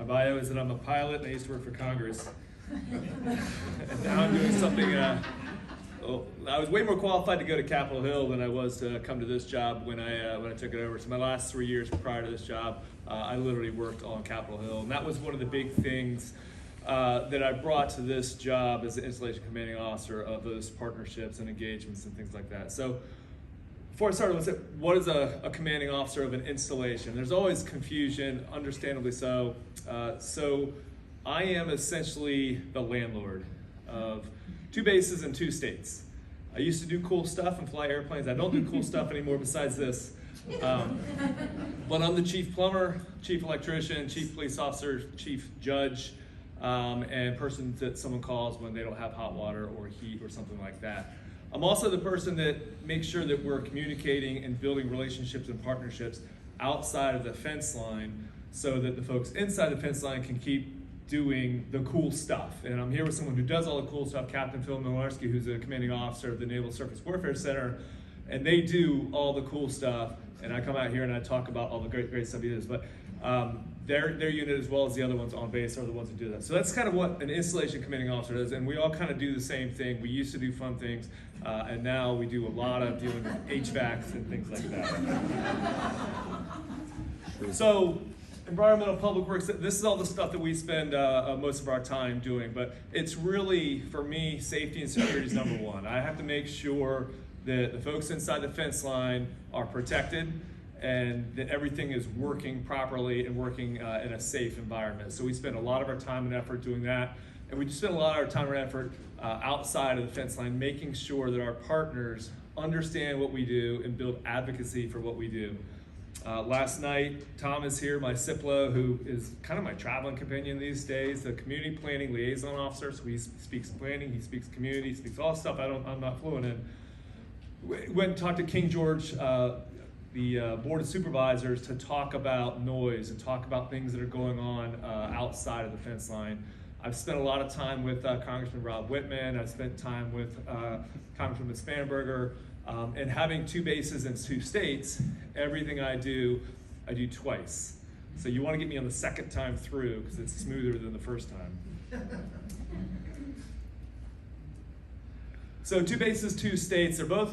bio is that I'm a pilot and I used to work for Congress. And now I'm doing something, I was way more qualified to go to Capitol Hill than I was to come to this job when I took it over. So my last 3 years prior to this job, I literally worked on Capitol Hill. And that was one of the big things that I brought to this job as the installation commanding officer of those partnerships and engagements and things like that. So before I started, let's say, what is a commanding officer of an installation? There's always confusion, understandably so. So I am essentially the landlord of 2 bases in 2 states. I used to do cool stuff and fly airplanes. I don't do cool stuff anymore besides this. But I'm the chief plumber, chief electrician, chief police officer, chief judge, and person that someone calls when they don't have hot water or heat or something like that. I'm also the person that makes sure that we're communicating and building relationships and partnerships outside of the fence line so that the folks inside the fence line can keep doing the cool stuff. And I'm here with someone who does all the cool stuff, Captain Phil Milarski, who's a commanding officer of the Naval Surface Warfare Center, and they do all the cool stuff. And I come out here and I talk about all the great stuff he does. But their unit, as well as the other ones on base, are the ones that do that. So that's kind of what an installation commanding officer does, and we all kind of do the same thing. We used to do fun things, and now we do a lot of dealing with HVACs and things like that. So environmental public works, this is all the stuff that we spend most of our time doing, but it's really, for me, safety and security is number one. I have to make sure that the folks inside the fence line are protected and that everything is working properly and working in a safe environment. So we spend a lot of our time and effort doing that, and we just spend a lot of our time and effort outside of the fence line, making sure that our partners understand what we do and build advocacy for what we do. Last night, Tom is here, my CIPLO, who is kind of my traveling companion these days, the community planning liaison officer. So he speaks planning, he speaks community, he speaks all stuff I'm not fluent in. We went and talked to King George, the Board of Supervisors, to talk about noise and talk about things that are going on outside of the fence line. I've spent a lot of time with Congressman Rob Whitman. I've spent time with Congresswoman Spanberger. And having 2 bases in 2 states, everything I do twice. So you want to get me on the second time through because it's smoother than the first time. So 2 bases, 2 states, they're both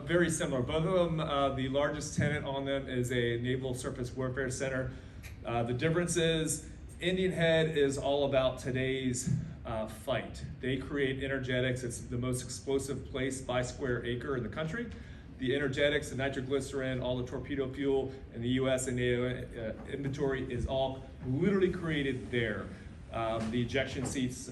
very similar. Both of them, the largest tenant on them is a Naval Surface Warfare Center. The difference is Indian Head is all about today's fight. They create energetics. It's the most explosive place by square acre in the country. The energetics, the nitroglycerin, all the torpedo fuel in the US and NATO inventory is all literally created there. The ejection seats,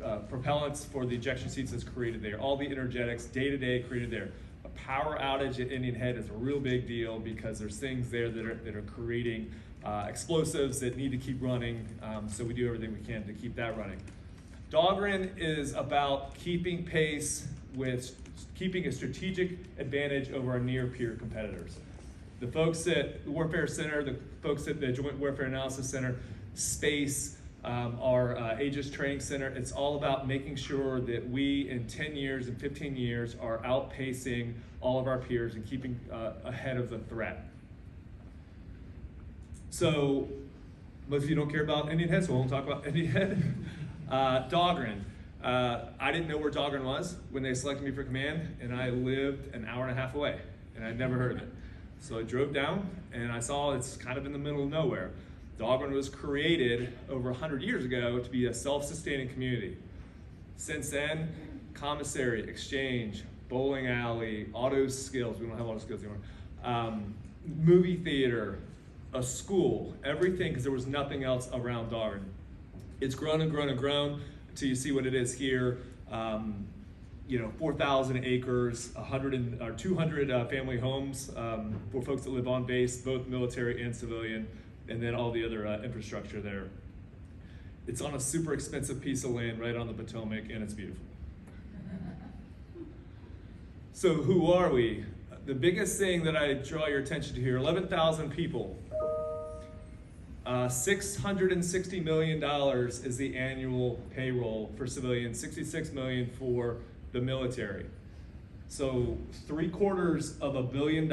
propellants for the ejection seats is created there. All the energetics, day-to-day, created there. A power outage at Indian Head is a real big deal because there's things there that are creating explosives that need to keep running, so we do everything we can to keep that running. Dahlgren is about keeping pace with keeping a strategic advantage over our near-peer competitors. The folks at the Warfare Center, the folks at the Joint Warfare Analysis Center, Space, our Aegis Training Center, it's all about making sure that we, in 10 years and 15 years, are outpacing all of our peers and keeping ahead of the threat. So, most of you don't care about Indian Head, so we won't talk about Indian Head. Dahlgren. I didn't know where Dahlgren was when they selected me for command, and I lived an hour and a half away, and I'd never heard of it. So I drove down, and I saw it's kind of in the middle of nowhere. Dahlgren was created over 100 years ago to be a self-sustaining community. Since then, commissary, exchange, bowling alley, auto skills, we don't have auto skills anymore, movie theater, a school, everything, because there was nothing else around Dahlgren. It's grown and grown and grown until you see what it is here. 4,000 acres, 200 family homes for folks that live on base, both military and civilian, and then all the other infrastructure there. It's on a super expensive piece of land right on the Potomac, and it's beautiful. So who are we? The biggest thing that I draw your attention to here, 11,000 people. $660 million is the annual payroll for civilians, $66 million for the military. So $750 million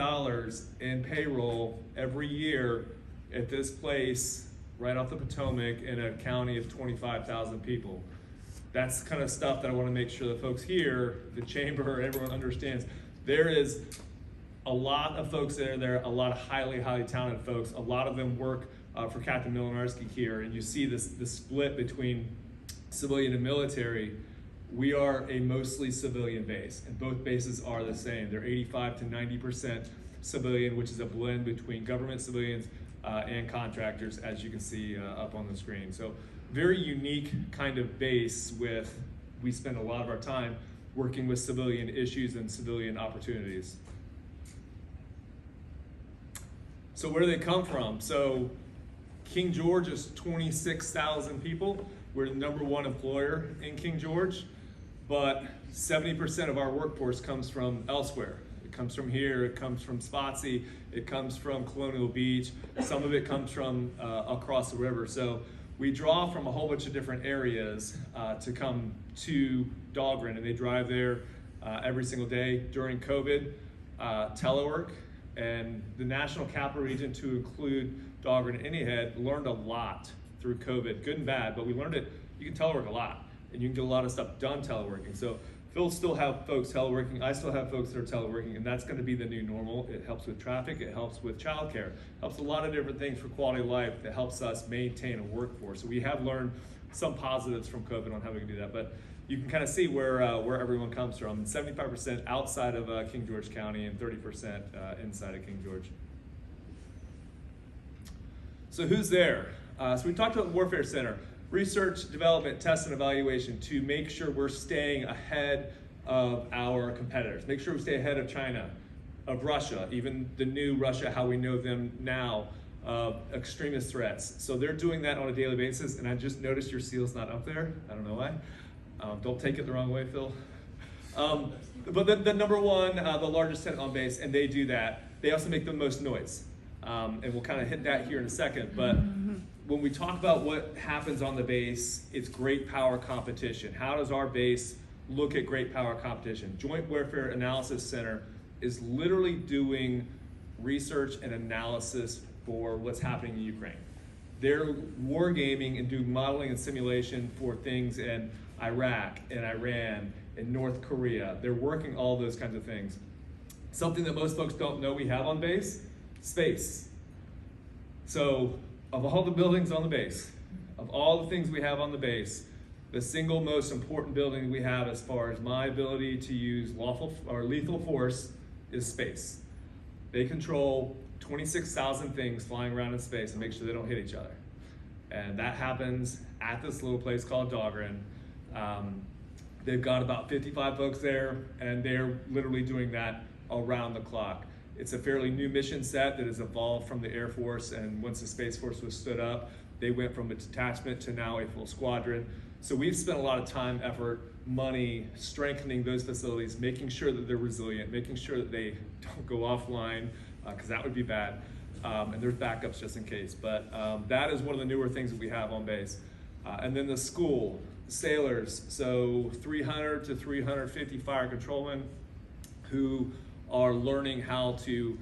in payroll every year at this place right off the Potomac in a county of 25,000 people. That's kind of stuff that I want to make sure the folks here, the chamber, everyone understands. There is a lot of folks that are there, a lot of highly talented folks. A lot of them work for Captain Milinarski here, and you see this split between civilian and military. We are a mostly civilian base, and both bases are the same. They're 85 to 90% civilian, which is a blend between government civilians and contractors, as you can see up on the screen. So very unique kind of base with, we spend a lot of our time working with civilian issues and civilian opportunities. So where do they come from? So King George is 26,000 people. We're the #1 employer in King George, but 70% of our workforce comes from elsewhere. It comes from here, it comes from Spotsy, it comes from Colonial Beach, some of it comes from across the river. So we draw from a whole bunch of different areas to come to Dahlgren, and they drive there every single day. During COVID, telework, and the National Capital Region, to include Dahlgren and Anyhead, learned a lot through COVID, good and bad, but we learned it, you can telework a lot, and you can do a lot of stuff done teleworking. So Phil still have folks teleworking, I still have folks that are teleworking, and that's gonna be the new normal. It helps with traffic, it helps with childcare, helps a lot of different things for quality of life that helps us maintain a workforce. So we have learned some positives from COVID on how we can do that, but you can kind of see where everyone comes from. 75% outside of King George County and 30% inside of King George. So who's there? So we talked about the Warfare Center. Research, development, test, and evaluation to make sure we're staying ahead of our competitors. Make sure we stay ahead of China, of Russia, even the new Russia, how we know them now, extremist threats. So they're doing that on a daily basis, and I just noticed your seal's not up there. I don't know why. Don't take it the wrong way, Phil. But the #1, the largest tenant on base, and they do that. They also make the most noise. And we'll kind of hit that here in a second. But when we talk about what happens on the base, it's great power competition. How does our base look at great power competition? Joint Warfare Analysis Center is literally doing research and analysis for what's happening in Ukraine. They're wargaming and doing modeling and simulation for things in Iraq and Iran and North Korea. They're working all those kinds of things. Something that most folks don't know we have on base, space. So of all the buildings on the base, of all the things we have on the base, the single most important building we have as far as my ability to use lawful or lethal force is space. They control 26,000 things flying around in space and make sure they don't hit each other. And that happens at this little place called Dahlgren. They've got about 55 folks there, and they're literally doing that around the clock. It's a fairly new mission set that has evolved from the Air Force, and once the Space Force was stood up, they went from a detachment to now a full squadron. So we've spent a lot of time, effort, money, strengthening those facilities, making sure that they're resilient, making sure that they don't go offline, because that would be bad. And there's backups just in case. But that is one of the newer things that we have on base. And then the school, sailors, so 300 to 350 fire controlmen who are learning how to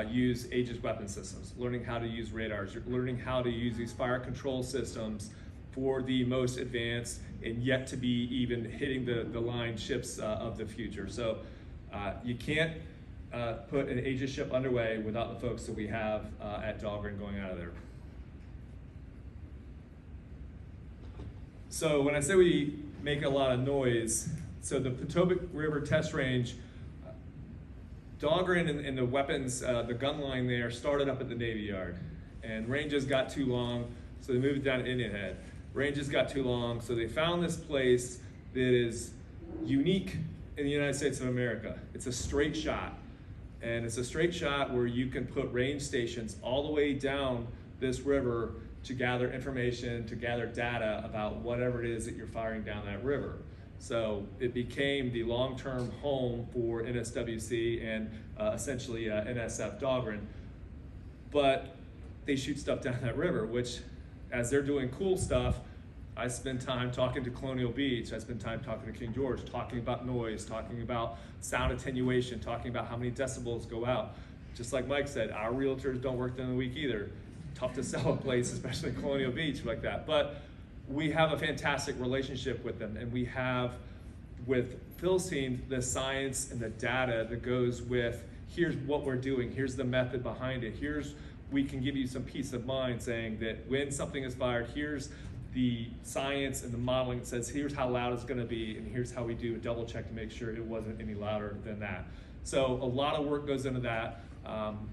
use Aegis weapon systems, learning how to use radars, learning how to use these fire control systems for the most advanced and yet to be even hitting the line ships of the future. So you can't put an Aegis ship underway without the folks that we have at Dahlgren going out of there. So when I say we make a lot of noise, so the Potomac River Test Range, Dahlgren and the weapons, the gun line there started up at the Navy Yard, and ranges got too long, so they moved it down to Indian Head. Ranges got too long, so they found this place that is unique in the United States of America. It's a straight shot, and it's a straight shot where you can put range stations all the way down this river to gather information, to gather data about whatever it is that you're firing down that river. So it became the long-term home for NSWC and essentially NSF Dahlgren. But they shoot stuff down that river, which as they're doing cool stuff, I spend time talking to Colonial Beach, I spend time talking to King George, talking about noise, talking about sound attenuation, talking about how many decibels go out. Just like Mike said, our realtors don't work during the week either. tough to sell a place, especially Colonial Beach like that. But we have a fantastic relationship with them, and we have with Phil's team the science and the data that goes with, here's what we're doing, here's the method behind it, we can give you some peace of mind saying that when something is fired, here's the science and the modeling that says here's how loud it's going to be, and here's how we do a double check to make sure it wasn't any louder than that. So a lot of work goes into that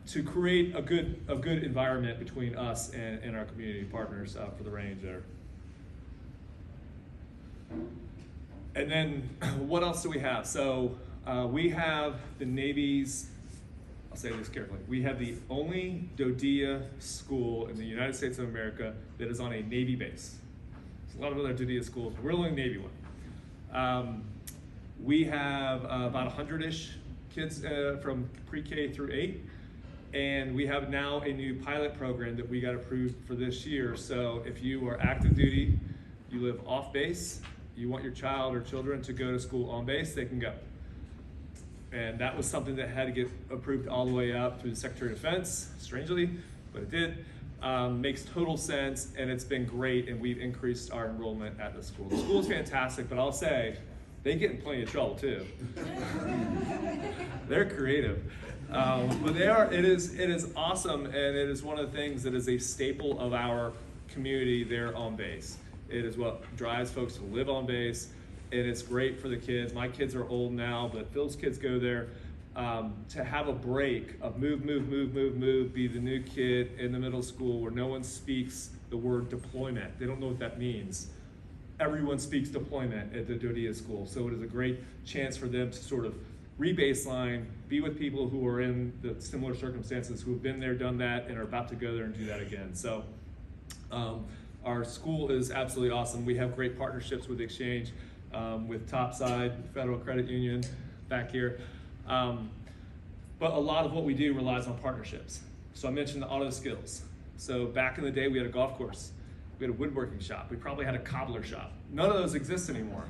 to create a good environment between us and our community partners for the range there. And then what else do we have? So we have the Navy's, I'll say this carefully, we have the only DoDEA school in the United States of America that is on a Navy base. There's a lot of other DoDEA schools, but we're the only Navy one. We have about 100-ish kids from pre-K through 8, and we have now a new pilot program that we got approved for this year. So if you are active duty, you live off base, you want your child or children to go to school on base, they can go. And that was something that had to get approved all the way up through the Secretary of Defense, strangely, but it did. Makes total sense, and it's been great, and we've increased our enrollment at the school. The school's fantastic, but I'll say, they get in plenty of trouble too. They're creative. But it is awesome, and it is one of the things that is a staple of our community there on base. It is what drives folks to live on base, and it's great for the kids. My kids are old now, but Phil's kids go there to have a break of move, be the new kid in the middle school where no one speaks the word deployment. They don't know what that means. Everyone speaks deployment at the DoDEA school, so it is a great chance for them to sort of re-baseline, be with people who are in the similar circumstances, who have been there, done that, and are about to go there and do that again. So our school is absolutely awesome. We have great partnerships with Exchange, with Topside, Federal Credit Union back here. But a lot of what we do relies on partnerships. So I mentioned the auto skills. So back in the day, we had a golf course. We had a woodworking shop. We probably had a cobbler shop. None of those exist anymore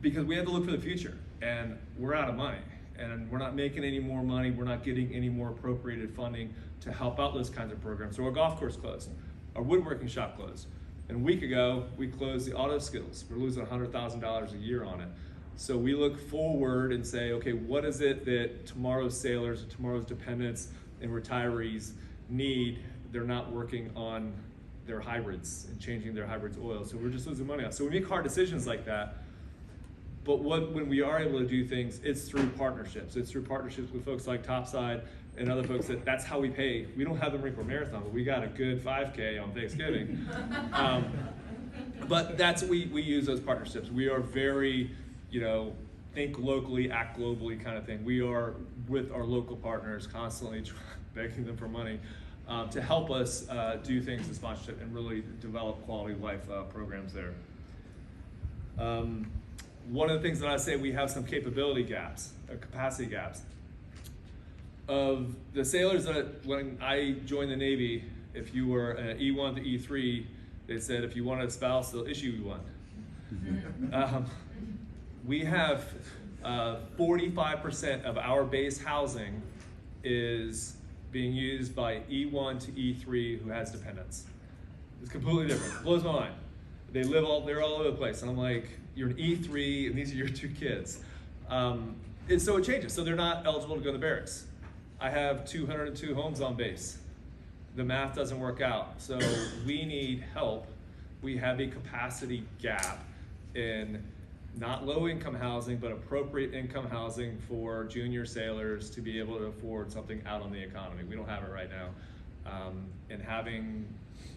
because we had to look for the future, and we're out of money, and we're not making any more money. We're not getting any more appropriated funding to help out those kinds of programs. So our golf course closed. Our woodworking shop closed. And a week ago, we closed the auto skills. We're losing $100,000 a year on it. So we look forward and say, okay, what is it that tomorrow's sailors, tomorrow's dependents and retirees need? They're not working on their hybrids and changing their hybrids oil. So we're just losing money on. So we make hard decisions like that. But when we are able to do things, it's through partnerships. It's through partnerships with folks like Topside and other folks that's how we pay. We don't have the Marine Corps Marathon, but we got a good 5K on Thanksgiving. But we use those partnerships. We are very, think locally, act globally kind of thing. We are with our local partners constantly begging them for money to help us do things in sponsorship and really develop quality life programs there. One of the things that I say, we have some capability gaps, capacity gaps. Of the sailors that, when I joined the Navy, if you were an E1 to E3, they said if you wanted a spouse, they'll issue you one. We have 45% of our base housing is being used by E1 to E3 who has dependents. It's completely different. It blows my mind. They're all over the place. And I'm like, you're an E3 and these are your 2 kids. And so it changes. So they're not eligible to go to the barracks. I have 202 homes on base. The math doesn't work out. So we need help. We have a capacity gap in not low income housing, but appropriate income housing for junior sailors to be able to afford something out on the economy. We don't have it right now. And having,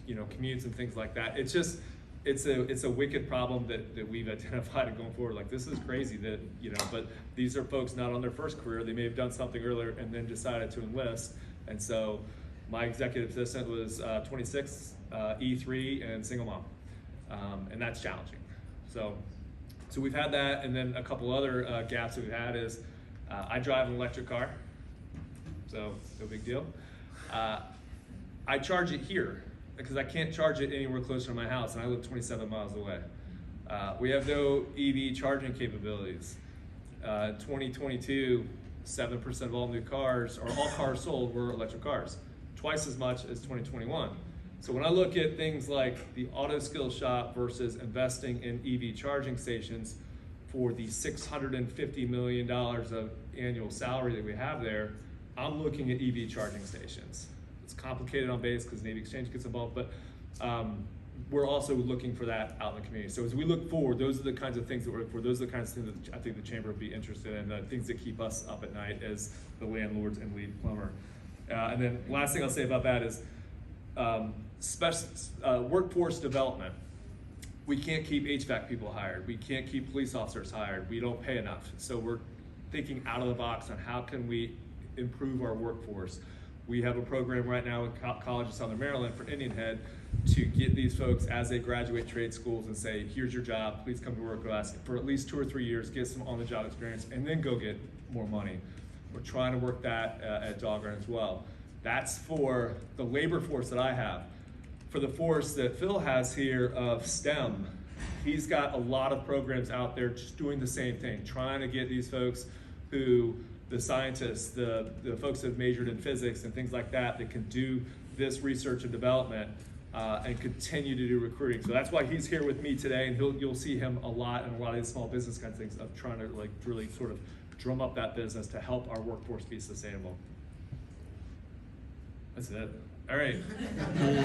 commutes and things like that, it's a wicked problem that we've identified and going forward. Like, this is crazy that, but these are folks not on their first career. They may have done something earlier and then decided to enlist. And so my executive assistant was 26, E3, and single mom. And that's challenging. So we've had that, and then a couple other gaps that we've had is I drive an electric car, so no big deal. I charge it here because I can't charge it anywhere closer to my house, and I live 27 miles away. We have no EV charging capabilities. 2022, 7% of all new cars, or all cars sold, were electric cars. twice as much as 2021. So when I look at things like the auto skill shop versus investing in EV charging stations for the $650 million of annual salary that we have there, I'm looking at EV charging stations. It's complicated on base because Navy Exchange gets involved, but we're also looking for that out in the community. So as we look forward, those are the kinds of things that we're looking for. Those are the kinds of things that I think the chamber would be interested in, the things that keep us up at night as the landlords and lead plumber. And then last thing I'll say about that is workforce development. We can't keep HVAC people hired. We can't keep police officers hired. We don't pay enough. So we're thinking out of the box on how can we improve our workforce. We have a program right now in College of Southern Maryland for Indian Head to get these folks as they graduate trade schools and say, here's your job, please come to work with us for at least 2 or 3 years, get some on-the-job experience, and then go get more money. We're trying to work that at Dahlgren as well. That's for the labor force that I have. For the force that Phil has here of STEM, he's got a lot of programs out there just doing the same thing, trying to get these folks who, the scientists, the folks that have majored in physics and things like that, that can do this research and development and continue to do recruiting. So that's why he's here with me today, and you'll see him a lot in a lot of these small business kind of things of trying to like really sort of drum up that business to help our workforce be sustainable. That's it. All right.